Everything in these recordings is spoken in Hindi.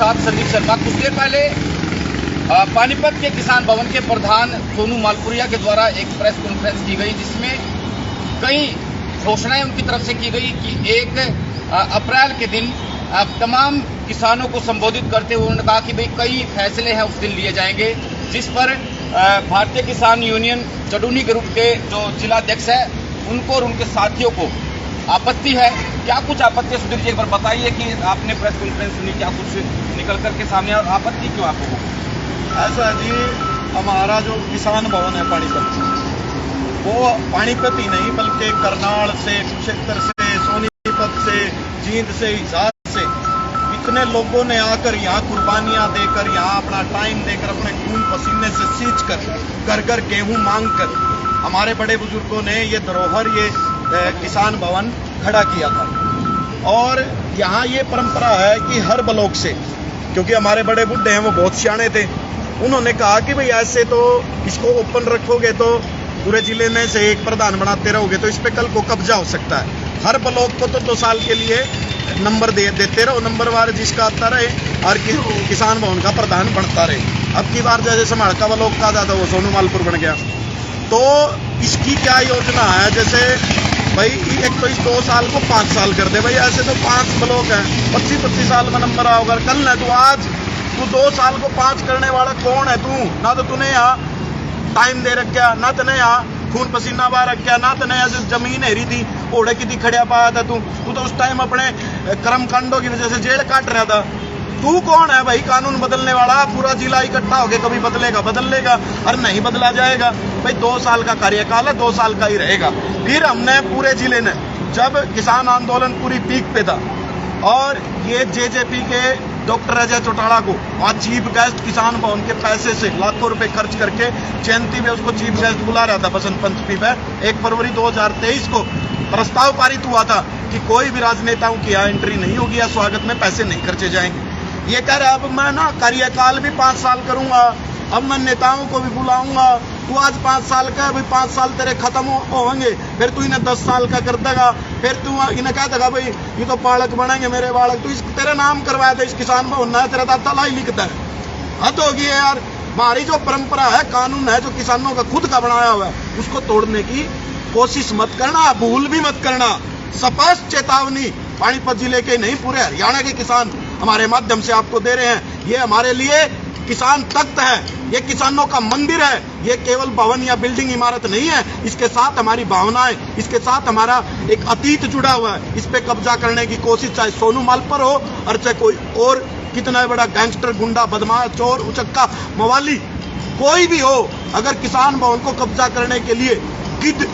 साथ संदीप शर्मा। कुछ देर पहले पानीपत के किसान भवन के प्रधान सोनू मालपुरिया के द्वारा एक प्रेस कॉन्फ्रेंस की गई, जिसमें कई घोषणाएं उनकी तरफ से की गई कि 1 अप्रैल के दिन तमाम किसानों को संबोधित करते हुए उन्होंने कहा कि भाई कई फैसले हैं उस दिन लिए जाएंगे, जिस पर भारतीय किसान यूनियन चडूनी ग्रुप के जो जिलाध्यक्ष है उनको और उनके साथियों को आपत्ति है। क्या कुछ आपत्ति है सुधीर जी, एक बार बताइए कि आपने प्रेस कॉन्फ्रेंस सुनी, क्या कुछ निकल करके सामने और आपत्ति क्यों आपको? ऐसा जी, हमारा जो किसान भवन है पानीपत, वो पानीपत ही नहीं बल्कि करनाल से, कुरुक्षेत्र से, सोनीपत से, जींद से, हिसार से इतने लोगों ने आकर यहाँ कुर्बानियां देकर, यहाँ अपना टाइम देकर, अपने खून पसीने से सींच कर, घर गेहूं मांग कर हमारे बड़े बुजुर्गों ने ये धरोहर, ये किसान भवन खड़ा किया था। और यहाँ ये परंपरा है कि हर ब्लॉक से, क्योंकि हमारे बड़े बुड्ढे हैं वो बहुत सियाने थे, उन्होंने कहा कि भाई ऐसे तो इसको ओपन रखोगे तो पूरे जिले में से एक प्रधान बनाते रहोगे तो इस पे कल को कब्जा हो सकता है। हर ब्लॉक को तो 2 साल के लिए नंबर देते रहो, नंबरवार जिसका आता रहे और किसान भवन का प्रधान बनता रहे। अब की बार जैसे समाड़का ब्लॉक का था वो सोनू मालपुर बन गया, तो इसकी क्या योजना है? जैसे भाई एक तो इस 2 साल को 5 साल कर दे, भाई ऐसे तो 5 ब्लॉक है, 25-25 साल में नंबर आओगे। कल न तू आज तू 2 साल को 5 करने वाला कौन है तू? ना तो तूने यहाँ टाइम दे रखा, ना तूने यहाँ खून पसीना बहा रखा, ना तूने ऐसे जमीन हेरी थी, ओढ़े की थी खड़िया पाया था तू तो उस टाइम अपने कर्म कांडों की वजह से जेल काट रहा था। तू कौन है भाई कानून बदलने वाला? पूरा जिला इकट्ठा हो गया, कभी बदल लेगा और नहीं बदला जाएगा। भाई 2 साल का कार्यकाल है, 2 साल का ही रहेगा। फिर हमने पूरे जिले ने, जब किसान आंदोलन पूरी पीक पे था और ये जेजेपी के डॉक्टर अजय चौटाला को वहाँ चीफ गेस्ट किसान भवन के पैसे से लाखों रुपए खर्च करके जयंती में उसको चीफ गेस्ट बुला रहा था बसंत पंचमी पे 1 फरवरी 2023 को प्रस्ताव पारित हुआ था कि कोई भी राजनेताओं की यहाँ एंट्री नहीं होगी या स्वागत में पैसे नहीं खर्चे जाएंगे। ये कह रहा है अब मैं ना कार्यकाल भी 5 साल करूंगा, अब मैं नेताओं को भी बुलाऊंगा। तू आज 5 साल का है भाई, 5 साल तेरे खत्म होंगे, फिर तू इन्हें 10 साल का कर देगा, फिर तू इन्हें कह देगा भाई ये तो बालक बनेंगे मेरे बालक, तू इस तेरे नाम करवाया था इस किसान भवन ना, तेरा दादा लाई लिखता है। हद होगी है यार। हमारी जो परंपरा है, कानून है जो किसानों का खुद का बनाया हुआ है, उसको तोड़ने की कोशिश मत करना, भूल भी मत करना। स्पष्ट चेतावनी पानीपत जिले के नहीं पूरे हरियाणा के किसान हमारे माध्यम से आपको दे रहे हैं। ये हमारे लिए किसान तख्त है, ये किसानों का मंदिर है, ये केवल भवन या बिल्डिंग इमारत नहीं है। इसके साथ हमारी भावनाएं, इसके साथ हमारा एक अतीत जुड़ा हुआ है। इस पे कब्जा करने की कोशिश चाहे सोनू मालपुर हो और चाहे कोई और कितना बड़ा गैंगस्टर, गुंडा, बदमाश, चोर, उचक्का, मवाली कोई भी हो, अगर किसान भवन को कब्जा करने के लिए गिद्ध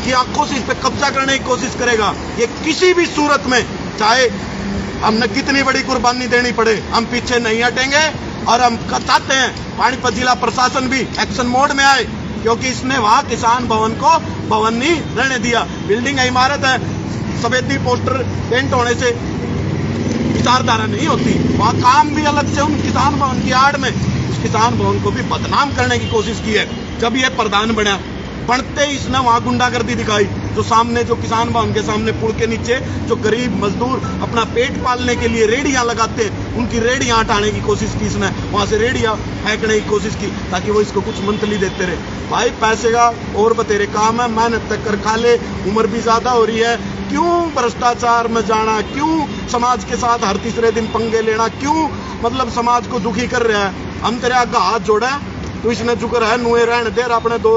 की आंखों से इस पे कब्जा करने की कोशिश करेगा, ये किसी भी सूरत में, चाहे हमने कितनी बड़ी कुर्बानी देनी पड़े, हम पीछे नहीं हटेंगे। और हम चाहते हैं पानीपत जिला प्रशासन भी एक्शन मोड में आए, क्योंकि इसने वहां किसान भवन को भवन नहीं रहने दिया। बिल्डिंग है, इमारत है, सफेदी पोस्टर पेंट होने से विचारधारा नहीं होती। वहां काम भी अलग से उन किसान भवन की आड़ में उस किसान भवन को भी बदनाम करने की कोशिश की है। जब ये प्रधान बना, बनते ही इसने वहां गुंडागर्दी दिखाई। जो सामने, जो किसान भवन के सामने पुल के नीचे जो गरीब मजदूर अपना पेट पालने के लिए रेडियां लगाते हैं, उनकी रेडियां हटाने की कोशिश की इसने, वहां से रेडियां फेंकने की कोशिश की ताकि वो इसको कुछ मंथली देते रहे। भाई पैसे का और बतेरे काम है, मेहनत तक कर खा ले, उम्र भी ज्यादा हो रही है, क्यों भ्रष्टाचार में जाना, क्यों समाज के साथ हर तीसरे दिन पंगे लेना, क्यों मतलब समाज को दुखी कर रहा है? हम तेरे आगे हाथ जोड़ा तो इसने जुकर है नुए रहने दे, अपने 2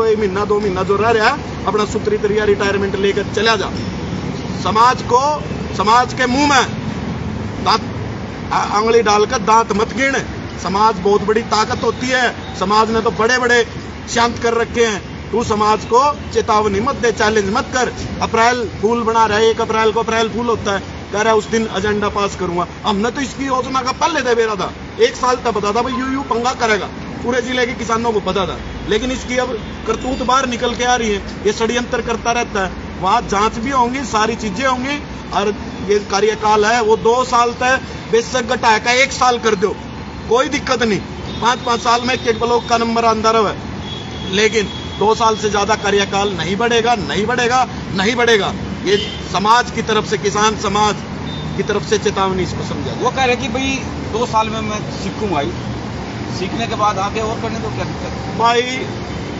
महीना जो रह रहा है अपना सूत्री तरिया रिटायरमेंट लेकर चला जा। समाज को, समाज के मुंह में आंगली डालकर दांत मत गिन। समाज बहुत बड़ी ताकत होती है, समाज ने तो बड़े बड़े शांत कर रखे हैं। तू समाज को चेतावनी मत दे, चैलेंज मत कर। अप्रैल फूल बना रहा है, 1 अप्रैल को अप्रैल फूल होता है, कह रहा है उस दिन एजेंडा पास करूंगा। हमने तो इसकी योजना का पहले दे बेरा था, 1 साल तक पता था भाई यू पंगा करेगा, पूरे जिले के किसानों को पता था। लेकिन इसकी अब करतूत बाहर निकल के आ रही है, ये षड्यंत्र करता रहता है। वहां जांच भी होंगी, सारी चीजें होंगी, और ये कार्यकाल है वो 2 साल तक बेशक घटाया का 1 साल कर दो, कोई दिक्कत नहीं। 5-5 साल में एक ब्लॉक का नंबर अंदर है, लेकिन 2 साल से ज्यादा कार्यकाल नहीं बढ़ेगा, नहीं बढ़ेगा, नहीं बढ़ेगा। ये समाज की तरफ से, किसान समाज की तरफ से चेतावनी इसको समझा वो कह रहे कि भाई 2 साल में मैं सीखूंगा ही, सीखने के बाद आगे और करने दो, क्या दिक्कत है? भाई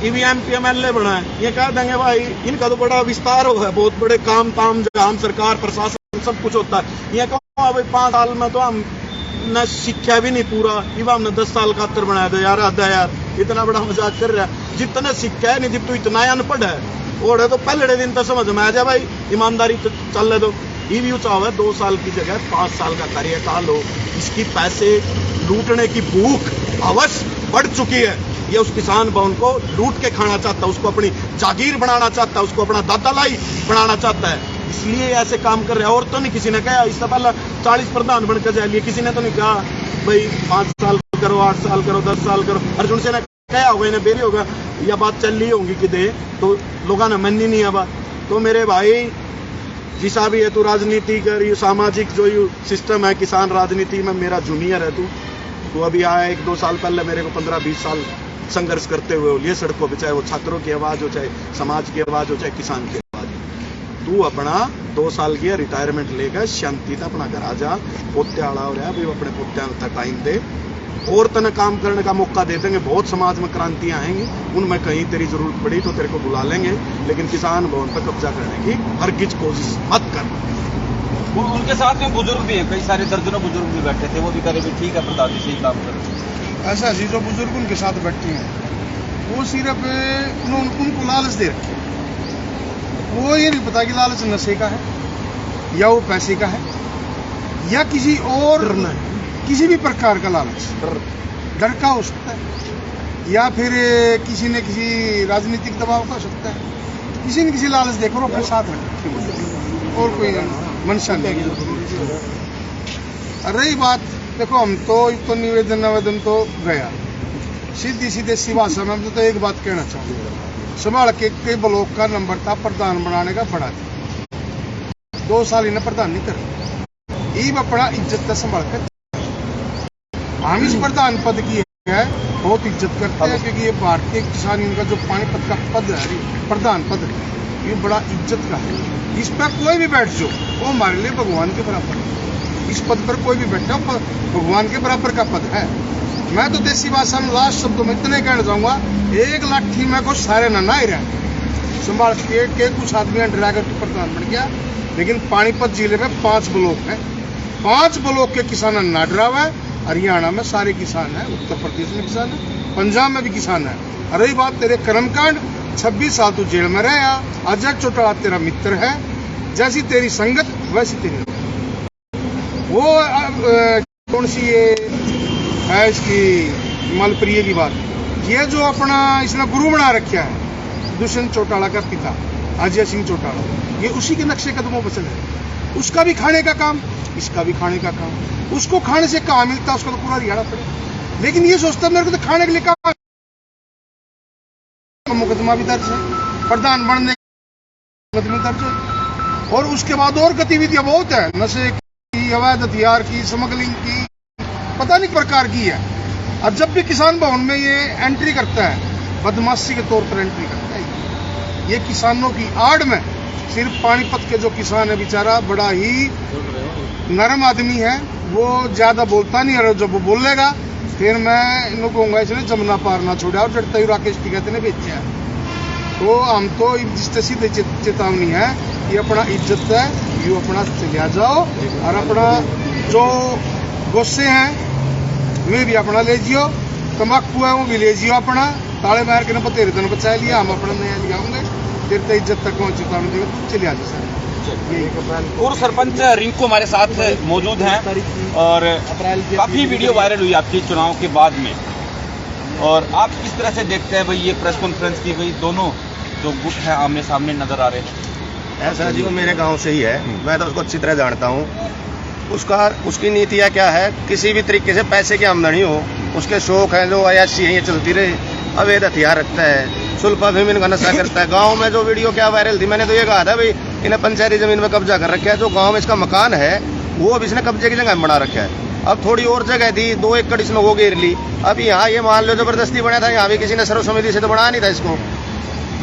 ईवीएम PMLA बना है, ये कह देंगे भाई इनका तो बड़ा विस्तार हो है, बहुत बड़े काम ताम जहां सरकार प्रशासन सब कुछ होता है। ये कहो भाई 5 साल में तो हम न शिक्षा भी नहीं पूरा, इवा हमने 10 साल का खातर बनाया था यार, आधा यार इतना बड़ा मजाक कर रहा है। जितना शिक्षा है नहीं, जितना इतना अनपढ़ है और है तो पहले दिन तो समझ में आ जाए भाई, ईमानदारी तो चल ले दो। ईवी चाहो है 2 साल की जगह 5 साल का कार्यकाल हो, इसकी पैसे लूटने की भूख अवश्य बढ़ चुकी है। ये उस किसान भवन को लूट के खाना चाहता है, उसको अपनी जागीर बनाना चाहता है, उसको अपना दादा लाई बनाना चाहता है, इसलिए ऐसे काम कर रहे हैं। और तो नहीं किसी ने कहा, इससे पहले 40 प्रधान बनकर जा लिए, किसी ने तो नहीं कहा भाई 5 साल करो, 8 साल करो, 10 साल करो। अर्जुन से ने कहा होगा, इन्हें बेरी होगा, यह बात चल रही होगी कि दे तो लोगों ने मन ही नहीं है बात। तो मेरे भाई जिसा भी है, तू राजनीति कर, ये सामाजिक जो ये सिस्टम है किसान राजनीति में, मेरा जूनियर है तू अभी आया 1-2 साल पहले मेरे को 15-20 साल संघर्ष करते हुए लिए सड़कों पर, चाहे वो छात्रों की आवाज हो, चाहे समाज की आवाज हो, चाहे किसान की आवाज हो। तू अपना 2 साल की रिटायरमेंट लेकर शांति से अपना घर आ जा, पोते आड़ा हो रहा है भाई, अपने पोत्या तक टाइम दे और तने काम करने का मौका दे देंगे। बहुत समाज में क्रांतियां आएंगी, उनमें कहीं तेरी जरूरत पड़ी तो तेरे को बुला लेंगे, लेकिन किसान भवन पर कब्जा करने की हरगिज कोशिश मत कर। उनके साथ में बुजुर्ग भी हैं, कई सारे दर्जनों बुजुर्ग भी बैठे थे, वो भी कह रहे ठीक है प्रधान जी सही काम करो। ऐसा जी जो बुजुर्ग उनके साथ बैठे हैं वो सिर्फ उनको लालच दे रखे हैं। वो ये नहीं पता कि लालच नशे का है या वो पैसे का है या किसी और किसी भी प्रकार का लालच, डर का हो सकता है या फिर किसी न किसी राजनीतिक दबाव का हो सकता है, किसी न किसी लालच देकर अपने साथ रखे और कोई मंशा नहीं। रही बात, देखो हम तो निवेदन तो गया सीधी सीधे सी भाषा में तो एक बात कहना चाहूंगा, संभाल के ब्लॉक का नंबर था प्रधान बनाने का, बड़ा था 2 साल इन्हें प्रधान नहीं कर, ईब अपना इज्जत संभाल कर। हम इस प्रधान पद की है बहुत इज्जत करते हैं, क्योंकि ये भारतीय किसान यूनियन का जो पानीपत का पद है, प्रधान पद ये बड़ा इज्जत का है। इस पर कोई भी बैठ जाओ वो हमारे लिए भगवान के बराबर है। इस पद पर कोई भी बैठा भगवान के बराबर का पद है। मैं तो देसी भाषा में लास्ट शब्दों में इतने कहना चाहूंगा, 1 लाठी में को सारे ना ही रहे संभाल के कुछ आदमी ड्राइवर प्रधान बन गया, लेकिन पानीपत जिले में 5 ब्लॉक है, 5 ब्लॉक के किसान ना डरावा है। हरियाणा में सारे किसान है, उत्तर प्रदेश में किसान है, पंजाब में भी किसान है। रही बात तेरे कर्मकांड, 26 साल तू जेल में रहा, अजय चौटाला तेरा मित्र है, जैसी तेरी संगत वैसी तेरी वो कौन सी ये है इसकी मलप्रिय की बात, ये जो अपना इसने गुरु बना रखा है दुष्यंत चौटाला का पिता अजय सिंह चौटाला, ये उसी के नक्शे कदमों पर चले। उसका भी खाने का काम, इसका भी खाने का काम, उसको खाने से कहाँ मिलता उसको तो पूरा रिहाड़ा पड़े, लेकिन ये सोचता मेरे को तो खाने के लिए काम। मुकदमा भी दर्ज है, प्रधान बनने मुकदमा दर्ज है, और उसके बाद और गतिविधियां बहुत है, नशे की, अवैध हथियार की, स्मगलिंग की, पता नहीं प्रकार की है। और जब भी किसान भवन में ये एंट्री करता है, बदमाशी के तौर पर एंट्री करता है। ये किसानों की आड़ में सिर्फ पानीपत के जो किसान है बेचारा बड़ा ही नरम आदमी है, वो ज्यादा बोलता नहीं है, जब वो बोलेगा फिर मैं इनको कहूंगा इसने जमुना पार ना छोड़ा और डरता ही राकेश टिकैत ने बेचा है। तो हम तो जिससे सीधे चेतावनी है कि अपना इज्जत है यू अपना चलिया जाओ, और अपना जो गुस्से हैं वे भी अपना ले जियो, तम्बाकू है वो भी ले जियो अपना, ताले मार के न तेरे दिन बचा लिया, हम अपना नया लिया होंगे, फिर तो इज्जत तक पहुंच चेतावनी देगा तुम चलिया जा सर। पूर्व सरपंच रिंकू हमारे साथ मौजूद हैं और काफी वीडियो वायरल हुई आपकी चुनाव के बाद में, और आप किस तरह से देखते हैं भाई ये प्रेस कॉन्फ्रेंस की गई, दोनों जो गुट है आमने सामने नजर आ रहे हैं? ऐसा जी वो मेरे गांव से ही है, मैं तो उसको अच्छी तरह जानता हूँ। उसकी नीतियाँ क्या है, किसी भी तरीके से पैसे की आमदनी हो, उसके शौक है जो अयाशी है ये चलती रहे, अवैध हथियार रखता है, सुल्फा फेमिन का नशा करता है। गांव में जो वीडियो क्या वायरल थी, मैंने तो ये कहा था भाई इन्हें पंचायती जमीन में कब्जा कर रखा है, जो गांव में इसका मकान है वो अब इसने कब्जे की जगह में बना रखा है। अब थोड़ी और जगह थी, 2 एकड़ इसने वो घेर ली, अब यहाँ ये मान लो जबरदस्ती बना था, यहाँ भी किसी ने सर्व समिति से तो बना नहीं था इसको,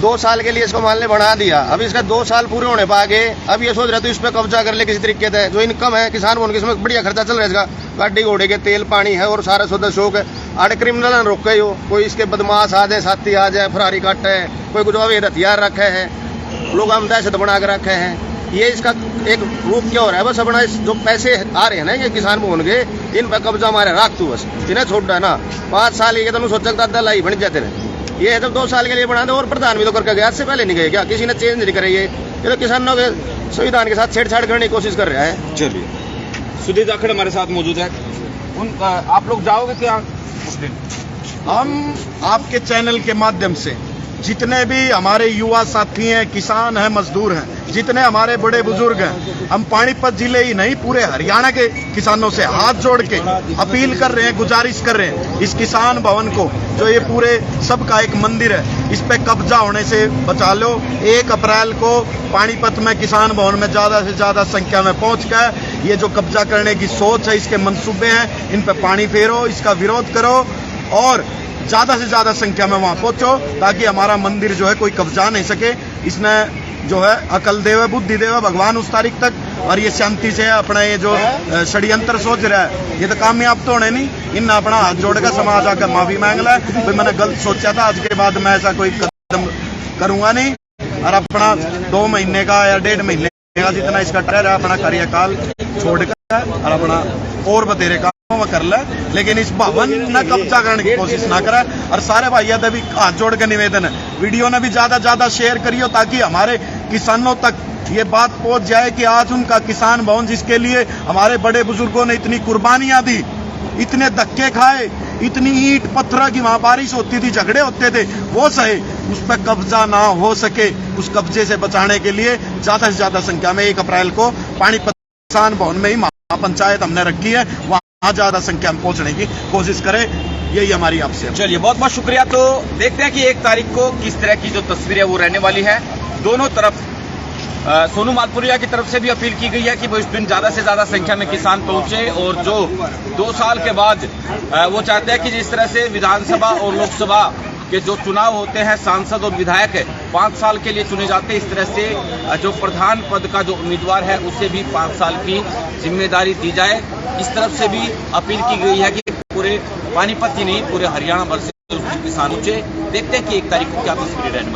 2 साल के लिए इसको मान ले बना दिया, अब इसका 2 साल पूरे होने पा गए, अब ये सोच रहे तो इस पे कब्जा कर ले किसी तरीके से। जो इनकम है किसान भवन की, इसमें बढ़िया खर्चा चल रहा है इसका, गाड़ी घोड़े के तेल पानी है और सारा सौदा शौक है। आड़े क्रिमिनल रोके हो, कोई इसके बदमाश आ जाए, साथी आ जाए, फरारी काटे है, कोई कुछ अवैध हथियार रखे हैं, लोग हम दहशत बना के रखे हैं। ये इसका एक रूप क्या हो रहा है, बस अपना जो पैसे आ रहे हैं ना ये किसान भवन के, इन पर कब्जा मारे राख तू, बस इन्हें छोड़ रहा है ना। 5 साल ये तो सोचा था लाई बन जाते रहे, ये जब 2 साल के लिए बना दे। और प्रधान भी तो करके गया, इससे पहले नहीं गए क्या? किसी ने चेंज नहीं करे। ये तो किसानों के संविधान के साथ छेड़छाड़ करने की कोशिश कर रहा है। चलिए, सुधीर जाखड़ हमारे साथ मौजूद है। आप लोग जाओगे क्या उस दिन? हम आपके चैनल के माध्यम से जितने भी हमारे युवा साथी हैं, किसान हैं, मजदूर हैं, जितने हमारे बड़े बुजुर्ग हैं, हम पानीपत जिले ही नहीं पूरे हरियाणा के किसानों से हाथ जोड़ के अपील कर रहे हैं, गुजारिश कर रहे हैं, इस किसान भवन को, जो ये पूरे सबका एक मंदिर है, इस पे कब्जा होने से बचा लो। 1 अप्रैल को पानीपत में किसान भवन में ज्यादा से ज्यादा संख्या में पहुंचकर ये जो कब्जा करने की सोच है, इसके मंसूबे हैं, इन पे पानी फेरो, इसका विरोध करो और ज्यादा से ज्यादा संख्या में वहां पहुंचो, ताकि हमारा मंदिर जो है कोई कब्जा नहीं सके। इसने जो है अकल देवे, बुद्धि देवे भगवान उस तारीख तक, और ये शांति से अपना ये जो षड्यंत्र सोच रहा है ये तो कामयाब तो होने नहीं। इन अपना हाथ जोड़ कर समाज आकर माफी मांग ला, भाई मैंने गलत सोचा था, आज के बाद मैं ऐसा कोई कदम करूंगा नहीं। और अपना 2 महीने का या 1.5 महीने का जितना इसका टर है, अपना कार्यकाल छोड़कर और अपना और बतेरे काम कर ले, लेकिन इस भवन न कब्जा करने की कोशिश ना करे। और सारे भाइयों से भी हाथ जोड़ के निवेदन है, वीडियो ने भी ज्यादा शेयर करियो, ताकि हमारे किसानों तक ये बात पहुंच जाए कि आज उनका किसान भवन, जिसके लिए हमारे बड़े बुजुर्गों ने इतनी कुर्बानियां दी, इतने धक्के खाए, इतनी ईंट पत्थर की वहां बारिश होती थी, झगड़े होते थे, वो सहे, उस पर कब्जा ना हो सके। उस कब्जे से बचाने के लिए ज्यादा से ज्यादा संख्या में 1 अप्रैल को पानीपत किसान भवन में ही महापंचायत हमने रखी है, वहां ज्यादा संख्या में पहुंचने की कोशिश करें, यही हमारी आपसे। चलिए, बहुत बहुत शुक्रिया। तो देखते हैं कि 1 तारीख को किस तरह की जो तस्वीर है वो रहने वाली है। दोनों तरफ सोनू मालपुरिया की तरफ से भी अपील की गई है कि वो इस दिन ज्यादा से ज्यादा संख्या में किसान पहुंचे, और जो 2 साल के बाद वो चाहते हैं कि जिस तरह से विधानसभा और लोकसभा के जो चुनाव होते हैं, सांसद और विधायक 5 साल के लिए चुने जाते हैं, इस तरह से जो प्रधान पद का जो उम्मीदवार है उसे भी 5 साल की जिम्मेदारी दी जाए। इस तरफ से भी अपील की गई है कि पूरे पानीपत ही नहीं, पूरे हरियाणा भर से किसान पहुंचे। देखते हैं कि 1 तारीख को क्या तस्वीरें रहने वाली है।